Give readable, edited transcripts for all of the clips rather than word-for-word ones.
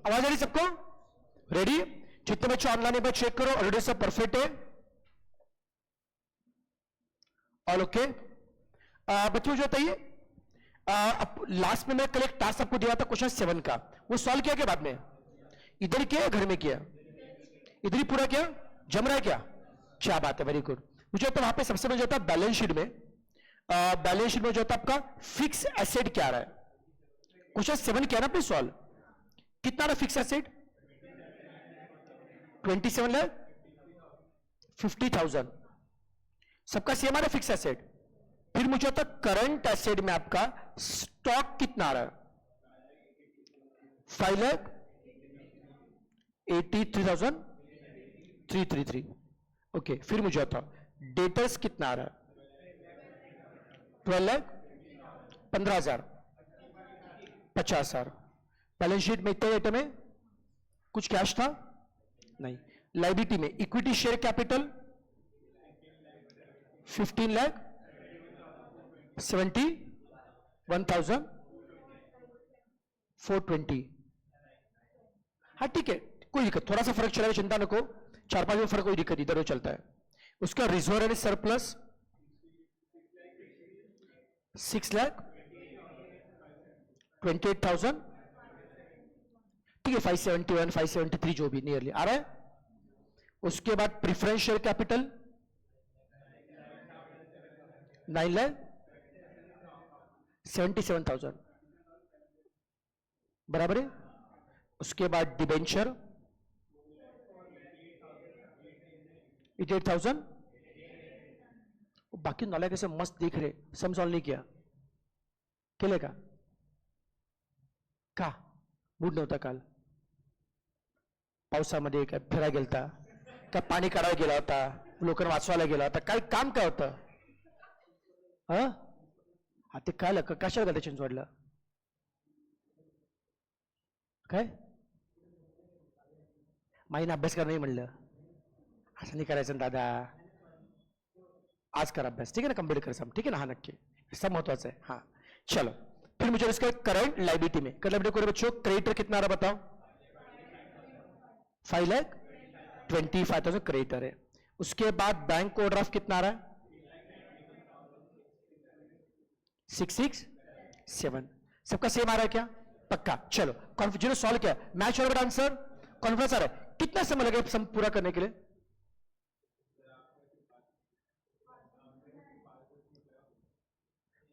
आवाज आ रही सबको? रेडी? जितने बच्चे ऑनलाइन एक बार चेक करो, ऑलरेडी सब परफेक्ट है, ऑल ओके। बच्चों जो बताइए, लास्ट में मैं कल एक टास्क आपको दिया था क्वेश्चन 7 का, वो सॉल्व किया क्या बाद में? इधर किया या घर में किया? इधर ही पूरा किया? जम रहा है क्या? क्या बात है, वेरी गुड। मुझे तो वहां पे सबसे पहले जो था बैलेंस शीट में, बैलेंस शीट में जो था आपका फिक्स एसेट क्या आ रहा है? क्वेश्चन 7 किया ना आपने सॉल्व, कितना रहा फिक्स एसेट? 27 लाख 50,000, सबका सेम आ रहा है फिक्स एसेट। फिर मुझे होता करंट एसेट में आपका स्टॉक कितना आ रहा है? 5,83,333, ओके। फिर मुझे होता डेटर्स कितना आ रहा है? 12,15,000, 50,000। बैलेंस शीट में इतने आइटम है, कुछ कैश था नहीं। लायबिलिटी में इक्विटी शेयर कैपिटल 15,71,420। हाँ ठीक है, कोई दिक्कत, थोड़ा सा फर्क चला, चिंता न को, 4-5 में फर्क, कोई दिक्कत, इधर चलता है। उसका रिजर्व एंड सरप्लस 6,28,000, ठीक है, 571, 573 जो भी नियरली आ रहा है। उसके बाद प्रिफरेंस शेयर कैपिटल 9,77,000 बराबर है। उसके बाद डिबेंचर 88,000। बाकी नॉलेज कैसे मस्त दिख रहे, सम सॉल्व नहीं किया, केले का मूड नव्हता काल, पावसामध्ये काय फिरायला गेलता का, पाणी काढायला गेला होता, लोकांना वाचवायला गेला होता, काय काम काय होतं? हा ते काय कशाला गेलं चिंचवडला? काय माईने अभ्यास करा नाही म्हणलं, असं नाही करायचं दादा, आज कर अभ्यास, ठीक है ना, कंप्लीट कर सब, ठीक है ना, हाँ नक्की, सब महत्वाचं है। हाँ चलो, फिर मुझे इसका करंट लायबिलिटी में, करंट लायबिलिटी को बच्चों क्रेडिटर कितना आ रहा बताओ? 5,25,000 क्रेडिटर है। उसके बाद बैंक ओवरड्राफ्ट कितना आ रहा है? 667, सबका सेम आ रहा है क्या? पक्का। चलो कॉन्फिडेंस सॉल्व किया, मैच हो रहा है आंसर, कॉन्फिडेंस आ रहा है। कितना समय लगेगा सम पूरा करने के लिए?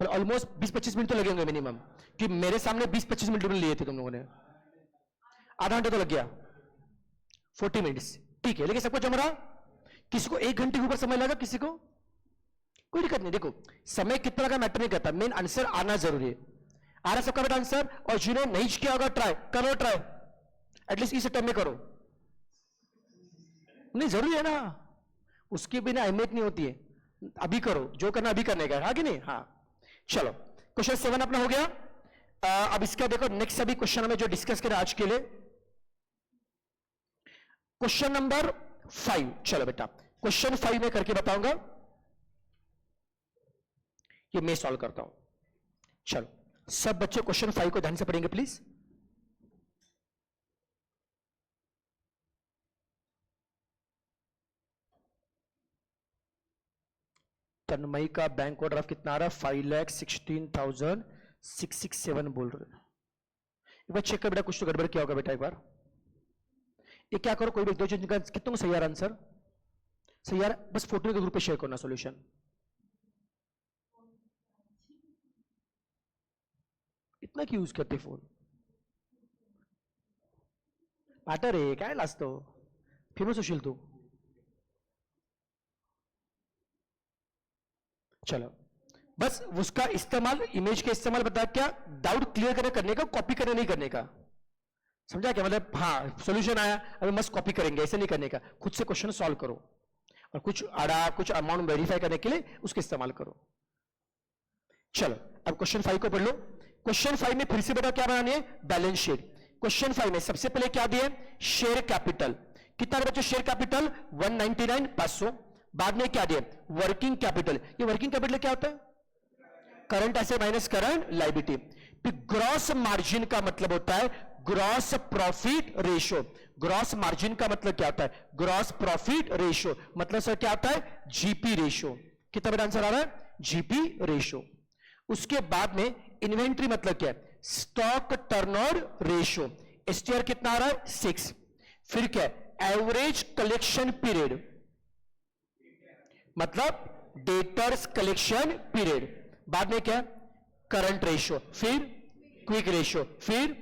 ऑलमोस्ट 20-25 मिनट तो लगेंगे मिनिमम, कि मेरे सामने 20-25 मिनट लिए थे तुम लोगों ने, आधा घंटा तो लग गया, 40 मिनट्स, ठीक है। लेकिन सबको जम रहा? किसी को 1 घंटे के ऊपर समय लगा, किसी को कोई दिक्कत नहीं। देखो समय कितना का मैटर नहीं करता, मेन आंसर आना जरूरी है। आ रहा सबका बेटा आंसर? और जिन्होंने नहीं किया होगा ट्राई करो, ट्राई एटलीस्ट इस टाइम में करो, नहीं जरूरी है ना, उसके बिना अहमियत नहीं होती है। अभी करो, जो करना अभी करने का, हाँ कि नहीं? हाँ चलो, क्वेश्चन 7 अपना हो गया। अब इसका देखो नेक्स्ट अभी क्वेश्चन हमें जो डिस्कस करें आज के लिए, क्वेश्चन नंबर 5। चलो बेटा क्वेश्चन 5 में करके बताऊंगा, ये मैं सॉल्व करता हूं। चलो सब बच्चे क्वेश्चन 5 को ध्यान से पढ़ेंगे प्लीज। तन्मयी का बैंक ओवरड्राफ्ट कितना आ रहा है? 5,16,667 बोल रहे। एक बार चेक कर बेटा, कुछ तो गड़बड़ क्या होगा बेटा, एक बार ये क्या करो, कोई भी 2 चीज का कितना सही यार आंसर, सही यार, बस फोटो के ग्रुप पे शेयर करना सॉल्यूशन। इतना क्यों यूज करते फोन, पाटर आहे काय लाजतो, फेमस होशील तू। चलो बस उसका इस्तेमाल, इमेज का इस्तेमाल बता, क्या डाउट क्लियर करने का, कॉपी करने नहीं करने का, समझा क्या मतलब? हाँ सॉल्यूशन आया, अभी मस्त कॉपी करेंगे, ऐसे नहीं करने का, खुद से क्वेश्चन सॉल्व करो, और कुछ आड़ा कुछ अमाउंट वेरीफाई करने के लिए उसका इस्तेमाल करो। चलो अब क्वेश्चन 5 को पढ़ लो। क्वेश्चन 5 में फिर से बेटा क्या बनानी है? Balance sheet. क्वेश्चन 5 में सबसे पहले क्या दिए? शेयर कैपिटल कितना बच्चों? Share capital 199,500। बाद में क्या दिए? Working capital. ये वर्किंग कैपिटल क्या होता है? Current asset minus current liability. Gross margin का मतलब होता है gross profit ratio. Gross margin का मतलब क्या होता है? ग्रॉस प्रॉफिट रेशियो मतलब सर क्या होता है? GP ratio. कितना बड़ा आंसर आ रहा है? GP ratio. उसके बाद में इन्वेंट्री मतलब क्या है? Stock turnover ratio. एसटीआर कितना आ रहा है? 6। फिर क्या है? एवरेज कलेक्शन पीरियड मतलब डेटर्स कलेक्शन पीरियड। बाद में क्या? करंट रेशियो, फिर क्विक रेशियो, फिर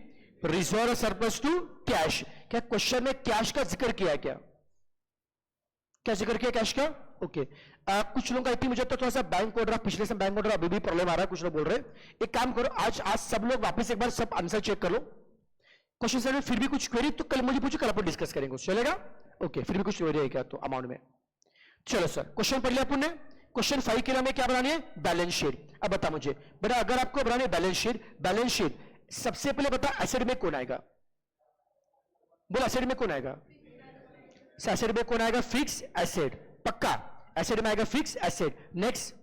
रिजर्व सरप्लस टू कैश। क्या क्वेश्चन में कैश का जिक्र किया? क्या जिक्र किया कैश का? ओके। कुछ लोगों का आई मुझे तो थोड़ा सा बैंक ऑर्डर, पिछले से बैंक ऑर्डर अभी भी प्रॉब्लम आ रहा है, कुछ लोग बोल रहे हैं। एक काम करो, आज सब लोग वापस एक बार सब आंसर चेक कर लो क्वेश्चन सर में। फिर भी कुछ क्वेरी तो कल मुझे पूछो, कल अपन डिस्कस करेंगे, चलेगा? ओके। फिर भी कुछ क्वेरी है क्या तो अमाउंट में? चलो सर, क्वेश्चन पढ़ लिया अपन ने। क्वेश्चन 5 के लिए हमें क्या बनानी है? Balance sheet. अब बता मुझे बेटा, अगर आपको बनानी है बैलेंस शीट सबसे पहले बता एसेट में कौन आएगा? बोल, एसेट में कौन आएगा? एसेट में कौन आएगा? Fix asset. पक्का एसेट में आएगा फिक्स एसेट। नेक्स्ट,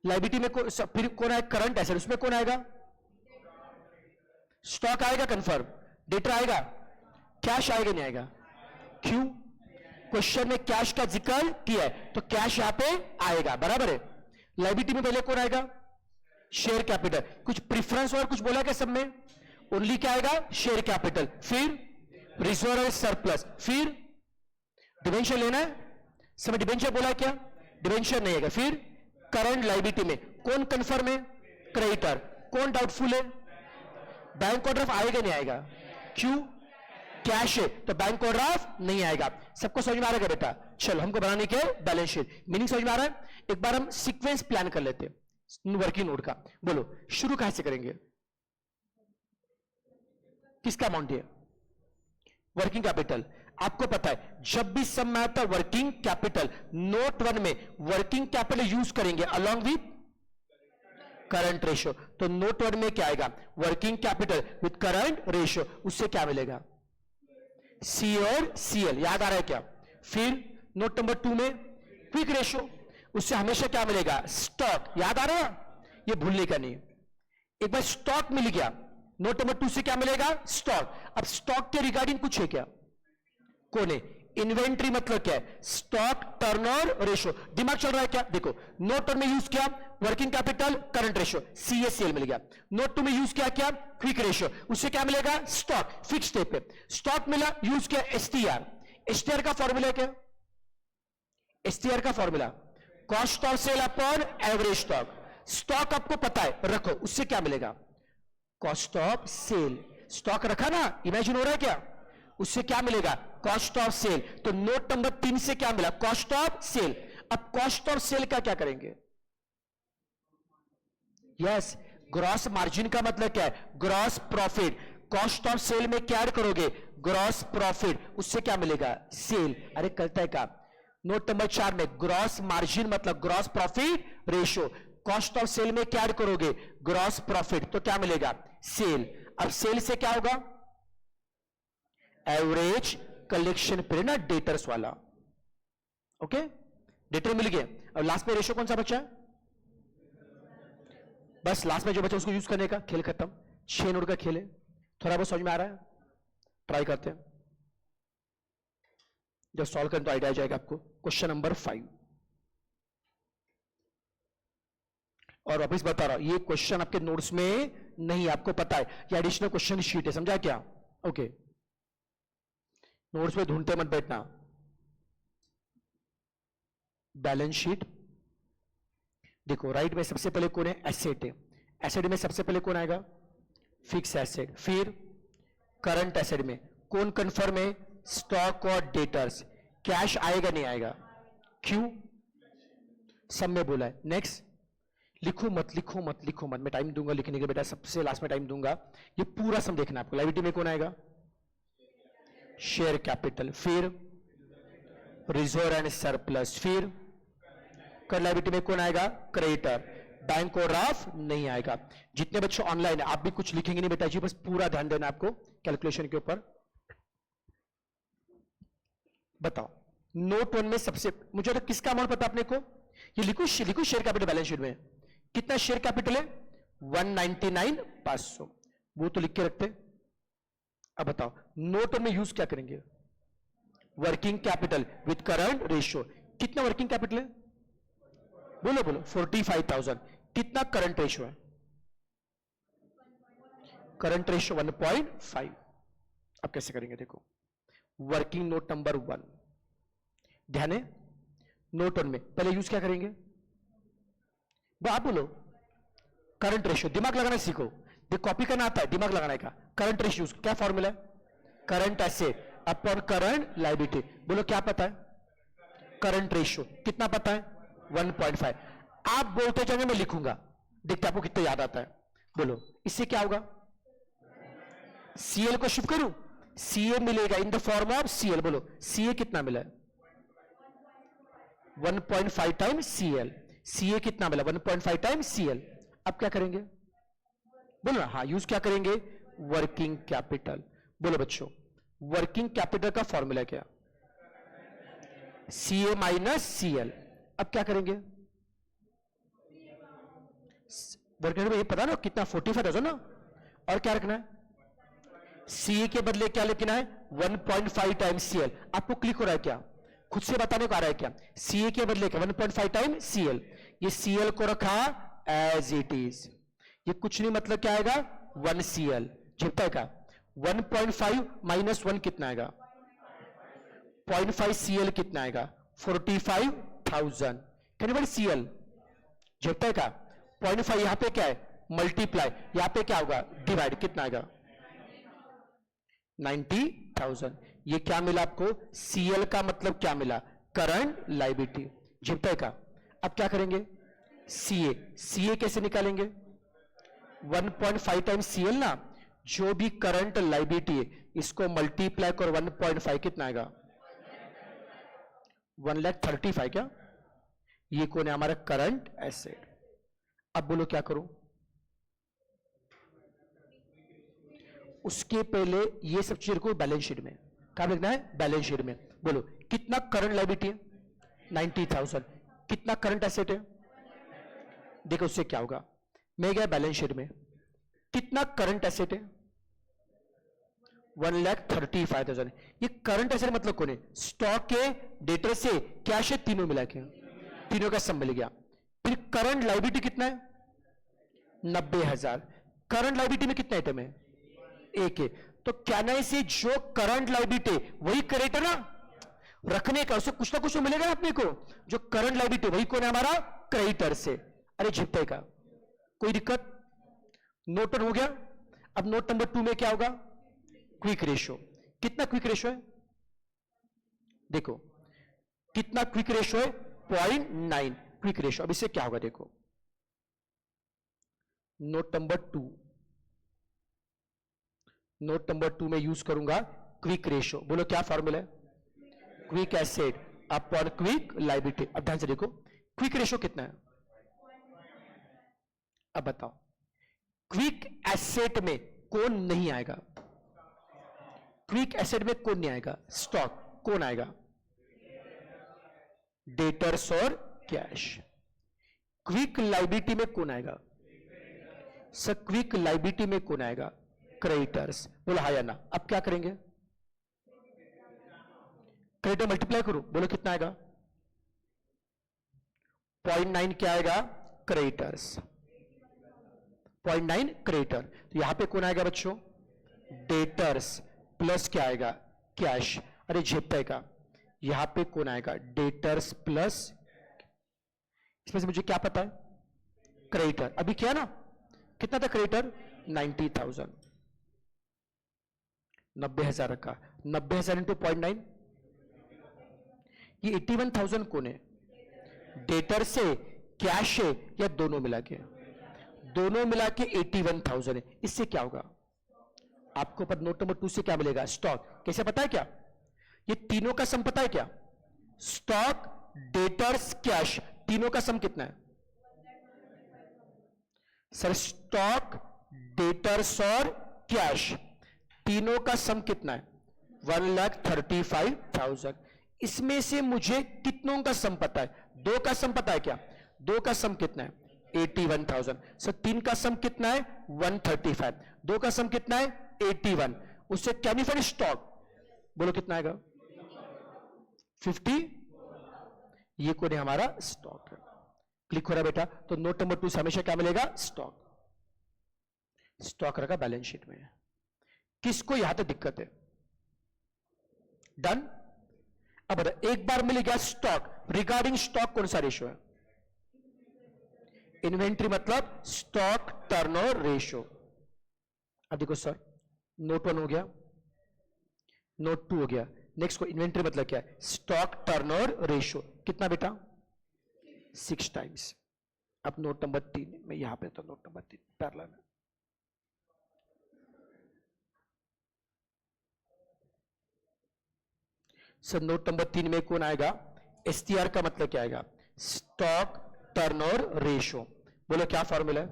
लायबिलिटी में फिर कौन आएगा? Current asset. उसमें कौन आएगा? स्टॉक आएगा कंफर्म। डेटर आएगा। कैश आएगा नहीं आएगा? क्यों? क्वेश्चन में कैश का जिक्र किया है तो कैश यहां पे आएगा, बराबर है। लायबिलिटी में पहले कौन आएगा? Share capital. कुछ प्रिफरेंस और कुछ बोला क्या सब में? ओनली क्या आएगा? Share capital. फिर रिजर्व सरप्लस, फिर डिबेंचर लेना है। समय डिबेंचर बोला क्या? डिबेंचर नहीं आएगा। फिर करंट लायबिलिटी में कौन कंफर्म है? क्रेडिटर। कौन डाउटफुल है? बैंक ऑर्डर आएगा नहीं आएगा? क्यों? कैश है तो बैंक ऑर्डर नहीं आएगा। सबको समझ में आ रहा है बेटा? चलो, हमको बनाने के बैलेंस शीट मीनिंग समझ में आ रहा है? एक बार हम सीक्वेंस प्लान कर लेते हैं वर्किंग नोट का। बोलो, शुरू कहां से करेंगे? किसका अमाउंट है? Working capital. आपको पता है जब भी सम में आता है वर्किंग कैपिटल, नोट 1 में वर्किंग कैपिटल यूज करेंगे अलॉन्ग विथ करंट रेशियो। तो नोट 1 में क्या आएगा? Working capital with current ratio. उससे क्या मिलेगा? सी और सीएल। याद आ रहा है क्या? फिर नोट नंबर 2 में क्विक रेशियो। उससे हमेशा क्या मिलेगा? स्टॉक। याद आ रहा है? ये भूलने का नहीं। एक बार स्टॉक मिल गया, नोट नंबर 2 से क्या मिलेगा? स्टॉक। अब स्टॉक के रिगार्डिंग कुछ है क्या? कौन है? इन्वेंट्री मतलब क्या है? Stock turnover ratio. दिमाग चल रहा है क्या? देखो, नोट 1 में यूज किया working capital current ratio, CACL मिल गया। नोट 2 में यूज किया क्या? Quick ratio. उससे क्या मिलेगा? स्टॉक। फिक्स स्टेप पे स्टॉक मिला, यूज किया एसटीआर। एसटीआर का फॉर्मूला क्या? एसटीआर का formula cost of sale upon average stock. Stock आपको पता है, रखो। उससे क्या मिलेगा? Cost of cell. स्टॉक रखा ना, इमेजिन हो रहा है क्या? उससे क्या मिलेगा? Cost of sale. तो नोट नंबर 3 से क्या मिला? Cost of sale. अब कॉस्ट ऑफ सेल का क्या करेंगे? यस, ग्रॉस मार्जिन का मतलब क्या है? Gross profit. Cost of sale में क्या ऐड करोगे? Gross profit. उससे क्या मिलेगा? सेल। अरे करता है का? नोट नंबर 4 में ग्रॉस मार्जिन मतलब gross profit ratio. Cost of sale में क्या ऐड करोगे? Gross profit. तो क्या मिलेगा? सेल। अब सेल से क्या होगा? एवरेज कलेक्शन पीरियड ना, डेटर्स वाला। ओके, डेटर मिल गए। अब लास्ट में रेशियो कौन सा बचा है? बस लास्ट में जो बचा उसको यूज करने का। खेल खत्म। 6 नोट का खेल है। थोड़ा बहुत समझ में आ रहा है? ट्राई करते हैं। जब सॉल्व करें तो आइडिया आ जाएगा आपको। Question number 5। और वापिस बता रहा हूं, ये क्वेश्चन आपके नोट्स में नहीं, आपको पता है ये एडिशनल क्वेश्चन शीट है, समझा क्या? ओके, नोट्स में ढूंढते मत बैठना। बैलेंस शीट देखो, राइट में सबसे पहले कौन है? एसेट है। एसेट में सबसे पहले कौन आएगा? Fix asset. फिर करंट एसेट में कौन कंफर्म है? स्टॉक और डेटर्स। कैश आएगा नहीं आएगा? क्यों? सब में बोला है। नेक्स्ट, लिखो मत लिखो मत लिखो मत, मैं टाइम दूंगा लिखने के बेटा, सबसे लास्ट में टाइम दूंगा। ये पूरा सम देखना है आपको। लायबिलिटी में कौन आएगा? Share capital. फिर रिजर्व एंड सरप्लस। फिर कर लायबिलिटी में कौन आएगा? क्रेडिटर। बैंक और ऑफ नहीं आएगा। जितने बच्चे ऑनलाइन है आप भी कुछ लिखेंगे नहीं बेटा जी, बस पूरा ध्यान देना आपको कैलकुलेशन के ऊपर। बताओ, नोट 1 में सबसे मुझे तो किसका अमाउंट पता अपने को? ये लिखो शेयर कैपिटल बैलेंस शीट में कितना शेयर कैपिटल है? 199,500। वो तो लिख के रखते। अब बताओ नोट में यूज क्या करेंगे? Working capital with current ratio. कितना वर्किंग कैपिटल है? बोलो बोलो 45,000। कितना करंट रेशियो है? Current ratio 1.5। अब कैसे करेंगे देखो, वर्किंग नोट नंबर 1, ध्यान है नोट 1 में पहले यूज क्या करेंगे? आप बोलो करंट रेशियो। दिमाग लगाना सीखो, ये कॉपी करना आता है, दिमाग लगाने का। करंट रेशियो क्या फॉर्मूला है? Current asset upon current liability. बोलो क्या पता है? करंट रेशियो कितना पता है? 1.5। आप बोलते जाएंगे, मैं लिखूंगा, देखते आपको कितना याद आता है। बोलो इससे क्या होगा? सीएल को शिफ्ट करूं, सीए मिलेगा in the form of CL. बोलो सीए कितना मिला है? 1.5 टाइम्स सीएल। सीए कितना मिला? 1.5 टाइम्स सीएल। अब क्या करेंगे? बोलो ना, हाँ यूज क्या करेंगे? Working capital. बोलो बच्चों वर्किंग कैपिटल का फॉर्मूला क्या? CA minus CL. अब क्या करेंगे? वर्किंग में ये पता ना कितना 45,000 ना, और क्या रखना है? सीए के बदले क्या लिखना है? 1.5 टाइम्स सीएल। आपको क्लिक हो रहा है क्या? खुद से बताने को आ रहा है क्या? सीए के बदले क्या? 1.5 टाइम्स सीएल। ये सीएल को रखा एज इट इज। ये कुछ नहीं, मतलब क्या आएगा? 1 सीएल। झिपता का 1.5 माइनस 1 कितना आएगा? 0.5 सीएल कितना आएगा? 45,000। कैन सीएल झिपता का 0.5 यहां पे क्या है? मल्टीप्लाई, यहां पे क्या होगा? डिवाइड। कितना आएगा? 90,000। ये क्या मिला आपको? सीएल का मतलब क्या मिला? Current liability. झिपता का अब क्या करेंगे? सीए। सीए कैसे निकालेंगे? 1.5 टाइम्स सीएल ना, जो भी करंट लायबिलिटी है इसको मल्टीप्लाई कर 1.5 कितना आएगा? 1,35,000। क्या ये कौन है? हमारा करंट एसेट। अब बोलो क्या करूं? उसके पहले ये सब चीज को बैलेंस शीट में क्या लिखना है? बैलेंस शीट में। बोलो कितना करंट लायबिलिटी है? 90,000। कितना करंट एसेट है? देखो उससे क्या होगा, मैं गया बैलेंस शीट में, कितना करंट एसेट है? 1,35,000। ये करंट एसेट मतलब कौन है? स्टॉक के, डेटर से, कैश है, तीनों मिला के, तीनों का सम मिल गया। फिर करंट लायबिलिटी कितना है? 90,000। करंट लायबिलिटी में कितना आइटम है? एक है। तो क्या ना से जो करंट लायबिलिटी वही क्रेडिटर ना रखने का, उससे कुछ ना कुछ तो मिलेगा अपने को। जो करंट लायबिलिटी वही कौन है? हमारा क्रेडिटर से। अरे झिपटे का कोई दिक्कत? नोट हो गया। अब नोट नंबर 2 में क्या होगा? Quick ratio. कितना क्विक रेशियो है? देखो कितना क्विक रेशियो है? 0.9 क्विक रेशियो। अब इससे क्या होगा देखो, नोट नंबर 2, नोट नंबर 2 में यूज करूंगा क्विक रेशियो। बोलो क्या फॉर्मूला है? Quick asset upon quick liability. अब ध्यान से देखो क्विक रेशियो कितना है? अब बताओ क्विक एसेट में कौन नहीं आएगा? क्विक एसेट में कौन नहीं आएगा? स्टॉक। कौन आएगा? डेटर्स और कैश। क्विक लायबिलिटी में कौन आएगा? सर क्विक लायबिलिटी में कौन आएगा? क्रेडिटर्स। बोलो हाँ या ना। अब क्या करेंगे? क्रेडिटर मल्टीप्लाई करो, बोलो कितना आएगा? 0.9 क्या आएगा? क्रेडिटर्स। 0.9 क्रेडिटर। तो यहां पे कौन आएगा बच्चों? डेटर्स प्लस क्या आएगा? कैश। अरे झेपता का यहां पे कौन आएगा? डेटर्स प्लस, इसमें से मुझे क्या पता है? क्रेडिटर। अभी क्या ना, कितना था क्रेडिटर? 90,000। 90,000 रखा, 90,000 इंटू 0.9, ये 81,000 कौन है? डेटर से, कैश है, या दोनों मिला के? दोनों मिला के 81,000 है। इससे क्या होगा आपको? पर नोट नंबर 2 से क्या मिलेगा? स्टॉक। कैसे पता है क्या? ये तीनों का सम पता है क्या? स्टॉक, डेटर्स, कैश, तीनों का सम कितना है? सर स्टॉक, डेटर्स और कैश तीनों का सम कितना है? 1,35,000। इसमें से मुझे कितनों का सम पता है? 2 का सम पता है क्या? 2 का सम कितना है? 81,000। सर 3 का सम कितना है 135, 2 का सम कितना है 81, उससे कैन यू फाइंड स्टॉक, बोलो कितना आएगा 50, ये कोड हमारा स्टॉक है। क्लिक हो रहा है बेटा, तो नोट नंबर 2 से हमेशा क्या मिलेगा स्टॉक, स्टॉक रखा बैलेंस शीट में। किसको यहां तक दिक्कत है, डन। अब बता, एक बार मिल गया स्टॉक, रिगार्डिंग स्टॉक कौन सा रेशियो है, इन्वेंट्री मतलब स्टॉक टर्नओवर रेशियो। अब देखो सर, नोट 1 हो गया, नोट 2 हो गया, नेक्स्ट को इन्वेंट्री मतलब क्या है, स्टॉक टर्नओवर रेशियो कितना बेटा 6 टाइम्स। अब नोट नंबर 3 में यहां पे, तो नोट नंबर 3 पैरेलल में, सर नोट नंबर 3 में कौन आएगा, एसटीआर का मतलब क्या आएगा, स्टॉक टर्नओवर रेशियो। बोलो क्या फॉर्मूला है,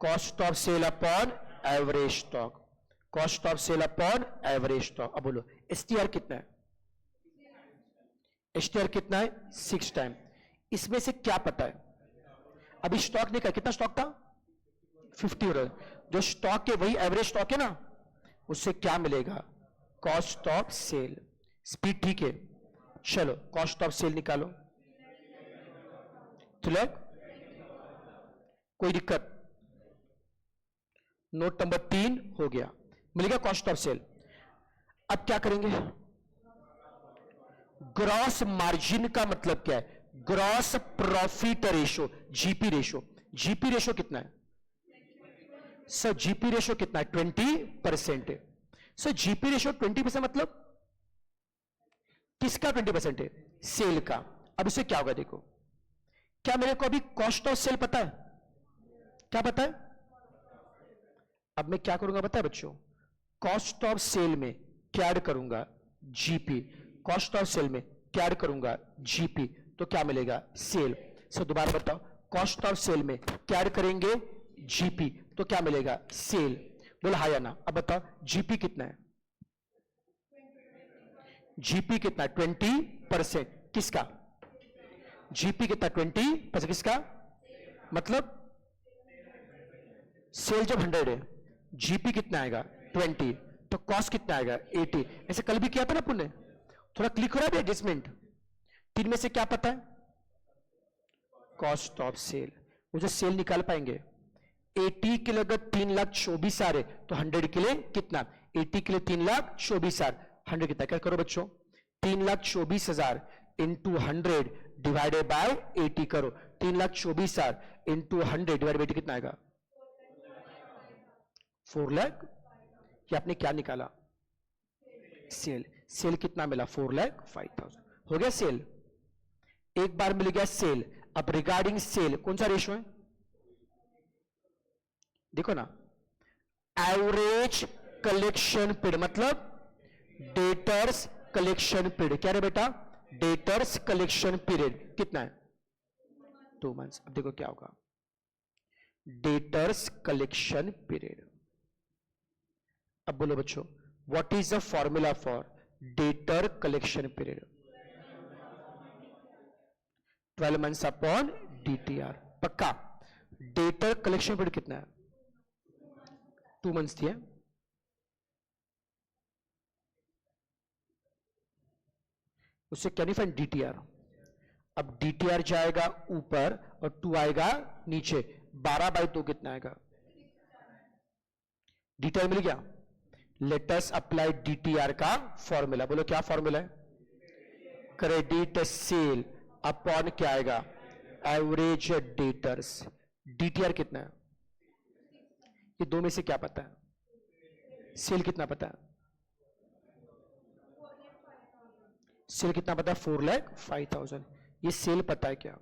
cost of sale upon average stock, cost of sale upon average stock. अब बोलो एसटीआर कितना है, एसटीआर कितना है 6 टाइम। इसमें से क्या पता है, अभी स्टॉक नहीं का, कितना स्टॉक था 50 हो रहा है, जो स्टॉक है वही एवरेज स्टॉक है ना, उससे क्या मिलेगा कॉस्ट ऑफ सेल। स्पीड ठीक है, चलो कॉस्ट ऑफ सेल निकालो, क्लियर, कोई दिक्कत। नोट नंबर 3 हो गया, मिल गया कॉस्ट ऑफ सेल। अब क्या करेंगे, ग्रॉस मार्जिन का मतलब क्या है, gross profit ratio, GP ratio. GP ratio कितना है सर, जीपी रेशियो कितना है 20% है। सर जीपी रेशियो 20% मतलब किसका 20% है, सेल का। अब इससे क्या होगा देखो, क्या मेरे को अभी कॉस्ट ऑफ सेल पता है, क्या पता है, अब मैं क्या करूंगा पता है बच्चों, कॉस्ट ऑफ सेल में क्या ऐड करूंगा जीपी, कॉस्ट ऑफ सेल में क्या ऐड करूंगा जीपी, तो क्या मिलेगा सेल। सर दोबारा बताओ, कॉस्ट ऑफ सेल में क्या ऐड करेंगे जीपी, तो क्या मिलेगा सेल। बोला हाँ या ना। अब बताओ जीपी कितना है, जीपी कितना है 20%, किसका, जीपी कितना 20% किसका, मतलब सेल जब 100 है, जीपी कितना आएगा 20, तो कॉस्ट कितना आएगा 80। ऐसे कल भी किया था ना पुण्य, थोड़ा क्लिक हो रहा है एडजस्टमेंट। 3 में से क्या पता है, कॉस्ट ऑफ सेल, वो जो सेल निकाल पाएंगे 80 के लिए अगर 3,24,000 आ रहे तो 100 के लिए कितना, 80 के लिए 3,24,000, 100 कितना, क्या करो बच्चों 3,24,000 इंटू 100 डिवाइडेड बाय 80 करो, 3,24,000 इंटू 100 डिवाइडेड बाय 80 कितना आएगा 4 लाख। ये आपने क्या निकाला सेल, सेल कितना मिला 4,05,000, हो गया सेल। एक बार मिल गया सेल। अब रिगार्डिंग सेल कौन सा रेशियो है, देखो ना, एवरेज कलेक्शन पीरियड मतलब डेटर्स कलेक्शन पीरियड, क्या रे बेटा डेटर्स कलेक्शन पीरियड कितना है 2 मंथ्स। अब देखो क्या होगा, डेटर्स कलेक्शन पीरियड। अब बोलो बच्चों what is the formula for debtor collection period, 12 months upon DTR. पक्का, डेटर कलेक्शन पीरियड कितना है 2 मंथ्स दिया, उससे कैन यू फाइंड डीटीआर। अब डीटीआर जाएगा ऊपर और 2 आएगा नीचे, 12/2 कितना आएगा, डीटीआर मिल गया। लेट अस अप्लाई डीटीआर का फॉर्मूला, बोलो क्या फॉर्मूला है, क्रेडिट सेल अपॉन क्या आएगा एवरेज डेटर्स। डीटीआर कितना है, ये दो में से क्या पता है, सेल कितना पता है, सेल कितना पता है 4,05,000, ये सेल पता है क्या,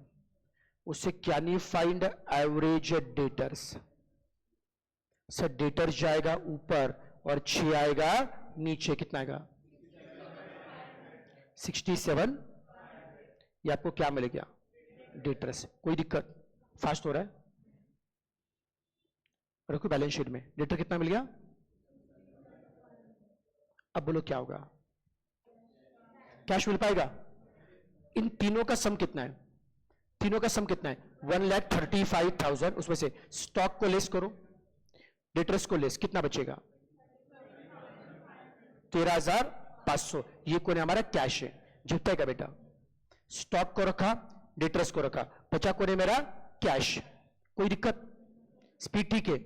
उससे क्या नहीं find average debtors. Sir debtors जाएगा ऊपर और 6 आएगा नीचे, कितना आएगा 67, ये आपको क्या मिलेगा डेटर्स। कोई दिक्कत, फास्ट हो रहा है, रखो बैलेंस शीट में डेटर कितना मिल गया। अब बोलो क्या होगा, कैश मिल पाएगा, इन तीनों का सम कितना है तीनों का सम कितना है? 1,35,000। उसमें से स्टॉक को लेस करो, डेटर्स को लेस, कितना बचेगा? 13,500। ये कौन है? हमारा कैश है। झुकता है बेटा? स्टॉक को रखा, डेटर्स को रखा, बचा कौन है मेरा? कैश। कोई दिक्कत? स्पीड ठीक है।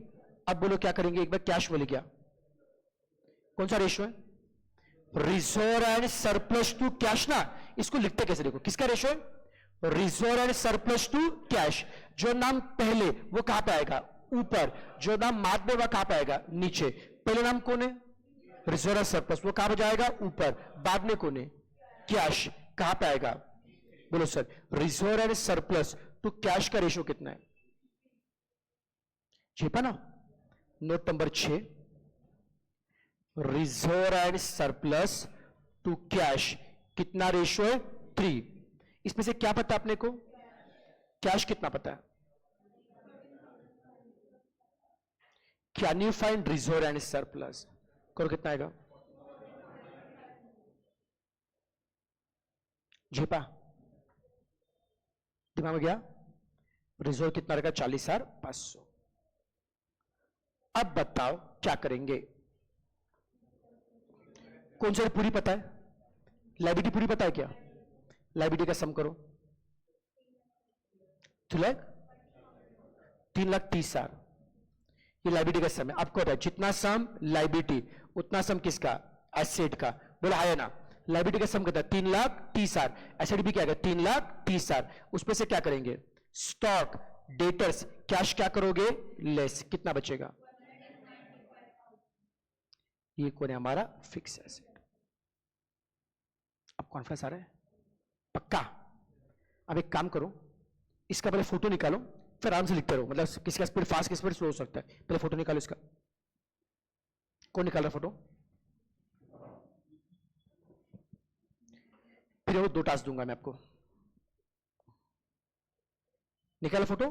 अब बोलो क्या करेंगे? एक बार कैश बोले क्या? कौन सा रेशो है? Reserve and surplus to cash ना। इसको लिखते कैसे? देखो किसका रेशो है? Reserve and surplus to cash. जो नाम पहले वो कहां पे आएगा? ऊपर। जो नाम बाद में वो कहां पे आएगा? नीचे। पहले नाम कौन है? रिजर्व एंड सरप्लस, वो कहां पे जाएगा? ऊपर। बाद में कौन है? कैश। कहां पे आएगा? बोलो sir. Reserve and surplus to cash का रेशो कितना है? छेपा ना? Note number 6, reserve and surplus to cash कितना रेशो है? 3। इसमें से क्या पता अपने को? कैश कितना पता है? Can you find reserve and surplus? करो, कितना आएगा? झेपा? दिमाग में गया? रिजर्व कितना रहेगा? 40,500। अब बताओ क्या करेंगे? कौन सा पूरी पता है? लाइबिलिटी पूरी पता है क्या? लाइबिलिटी का सम करो। 3,30,000। ये लाइबिलिटी का सम है। आपको पता है जितना सम लाइबिलिटी उतना सम किसका? एसेट का। बोला है ना? लाइबिलिटी का सम कितना? 3,30,000। एसेट भी क्या है? 3,30,000। उसमें से क्या करेंगे? स्टॉक, डेटर्स, कैश क्या करोगे? लेस। कितना बचेगा? ये कौन है? हमारा फिक्स एसेट। अब कॉन्फिडेंस आ रहा है? पक्का? अब एक काम करो, इसका पहले फोटो निकालो, फिर आराम से लिखते रहो। मतलब किसका स्पीड फास्ट, किस स्पीड स्लो हो सकता है। पहले फोटो निकालो इसका। कौन निकाल रहा फोटो? फिर वो 2 टास्क दूंगा मैं आपको। निकालो photo.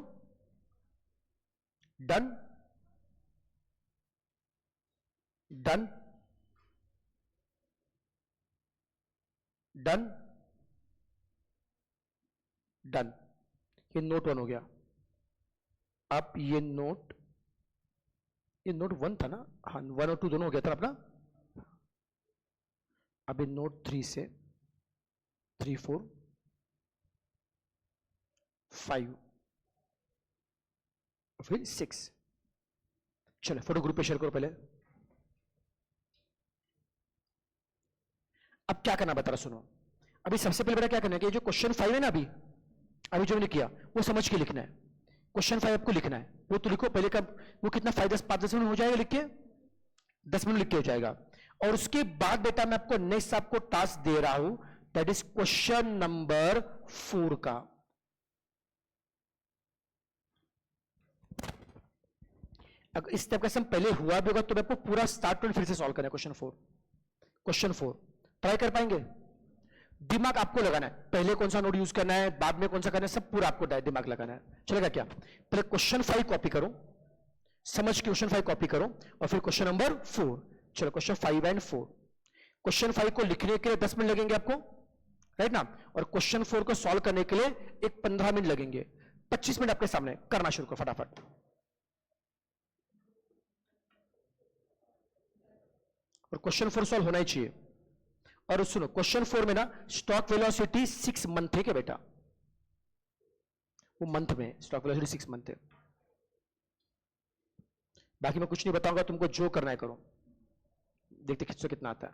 Done? Done? Done? Done? ये नोट 1 हो गया। अब ये नोट 1 था ना? हाँ, 1 और 2 दोनों हो गया था अपना। अब ये नोट 3 से 3, 4, 5 फिर 6। चलो फोटो ग्रुप पे शेयर करो पहले। अब क्या करना बता रहा, सुनो। अभी सबसे पहले बेटा क्या करना है कि जो क्वेश्चन 5 है ना, अभी जो मैंने किया वो समझ के लिखना है। क्वेश्चन 5 आपको लिखना है, वो तो लिखो पहले। का वो कितना 5-10 मिनट हो जाएगा लिख के? 10 मिनट लिख के हो जाएगा। और उसके बाद बेटा मैं आपको नेक्स्ट आपको टास्क दे रहा हूं, दैट इज क्वेश्चन नंबर 4 का। अगर इस टाइप का सम पहले हुआ भी होगा तो मैं आपको पूरा स्टार्ट टू फिर से सॉल्व करना है। क्वेश्चन 4 ट्राई कर पाएंगे? दिमाग आपको लगाना है, पहले कौन सा नोट यूज करना है, बाद में कौन सा करना है, सब पूरा आपको दिमाग लगाना है। चलेगा क्या? पहले क्वेश्चन 5 कॉपी करो, समझ के क्वेश्चन 5 कॉपी करो, और फिर क्वेश्चन नंबर 4। चलो क्वेश्चन 5 एंड 4। क्वेश्चन 5 को लिखने के लिए 10 मिनट लगेंगे आपको, राइट ना? और क्वेश्चन 4 को सॉल्व करने के लिए एक 15 मिनट लगेंगे। 25 मिनट आपके सामने, करना शुरू करो फटाफट। और क्वेश्चन 4 सॉल्व होना ही चाहिए। और सुनो, क्वेश्चन 4 में ना स्टॉक वेलोसिटी 6 मंथ है क्या बेटा? वो मंथ में स्टॉक वेलोसिटी 6 मंथ है। बाकी मैं कुछ नहीं बताऊंगा, तुमको जो करना है करो। देखते कितना आता है।